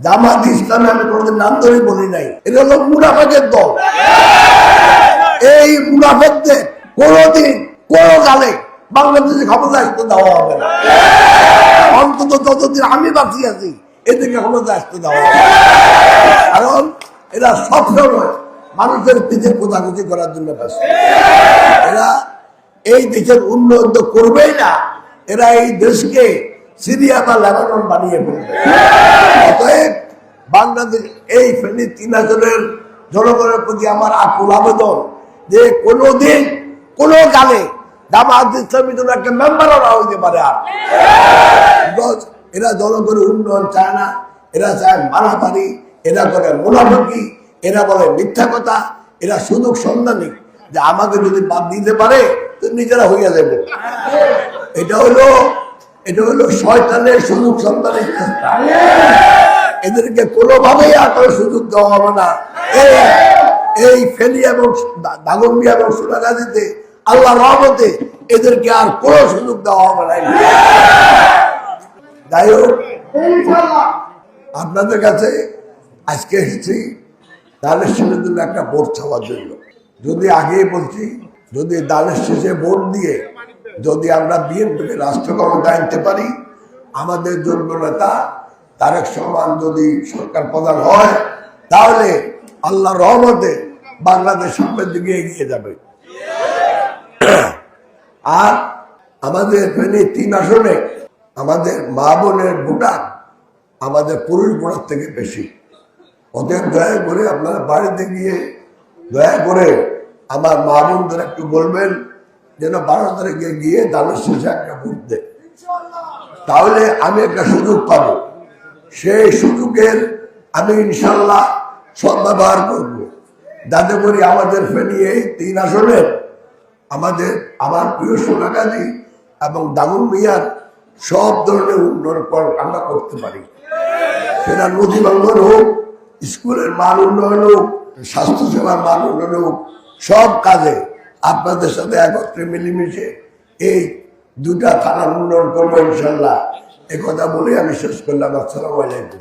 জামাত ইসলামে আমি কোনোদিন নাম ধরে বলি নাই, এটা হলো মুনাফেকের দল। এই মুনাফেকদের কোনোদিন কোনো কালে বাংলাদেশে ক্ষমতা আসতে দেওয়া হবে না। অন্তত যতদিন আমি বাঁচিয়ে আছি এদেরকে ক্ষমতা আসতে দেওয়া হবে, কারণ এরা সবসময় মানুষের পিঠে কোথাকুচি করার জন্য ব্যস্ত। এরা এই দেশের উন্নয়ন তো করবেই না, এরা এই দেশকে সিরিয়া বা লেবানন বানিয়ে ফেলবে। অতএব বাংলাদেশ এই ফেনী ৩ জনগণের প্রতি আমার আকুল আবেদন যে কোনোদিন কোনো কালে জামাত ইসলামী জন্য একটা মেম্বারও না হইতে পারে। আর এরা জনগণের উন্নয়ন চায় না, এরা চায় মারামারি, এরা করে মুনাফিকি, এরা বলে মিথ্যা কথা, এরা সুযোগ সন্ধানী যে আমাকে যদি বাদ দিতে পারে তো নিজেরা হইয়া যাবে। এটা হলো শয়তানের সুযোগ সন্ধানের চেষ্টা। এদেরকে কোনোভাবেই আর সুযোগ দেওয়া হবে না। এই ফেনী এবং দাগনভূঞা এবং সোনাগাজীতে আল্লাহর রহমতে এদেরকে আর কোনো সুযোগ দেওয়া হবে না। যাই হোক, আপনাদের কাছে আজকে এসেছি দানের শেষের জন্য একটা ভোট চাওয়ার জন্য। যদি আগেই বলছি, যদি দানের শেষে ভোট দিয়ে যদি আমরা বিএনপিকে রাষ্ট্র ক্ষমতায় আনতে পারি, আমাদের যোগ্য নেতা তারেক রহমান যদি সরকার প্রধান হয়, তাহলে আল্লাহর রহমতে বাংলাদেশ সামনের দিকে এগিয়ে যাবে। আর আমাদের ফেনী ৩ আসনে আমাদের মা বোনের ভোটার আমাদের পুরুষ ভোটার থেকে বেশি। ওদের দয়া করে আপনারা বাড়িতে গিয়ে দয়া করে আমার মা বোনদের একটু বলবেন যেন 12 তারিখে গিয়ে দানের শেষে একটা ভোট দেয়, তাহলে আমি একটা সুযোগ পাবো। সেই সুযোগের আমি ইনশাল্লাহ সদ্ব্যবহার করব, যাতে করে আমাদের ফেনী এই ৩ আসনের আমার প্রিয় সোনাগাজী এবং দাগনভূঞার সব ধরনের উন্নয়ন আমরা করতে পারি। সেটা নদী ভাঙ্গন হোক, স্কুলের মান উন্নয়ন হোক, স্বাস্থ্যসেবার মান উন্নয়ন হোক, সব কাজে আপনাদের সাথে একত্রে মিলেমিশে এই 2টা থানার উন্নয়ন করবো ইনশাল্লাহ। এ কথা বলে আমি শেষ করলাম। আসসালামু আলাইকুম।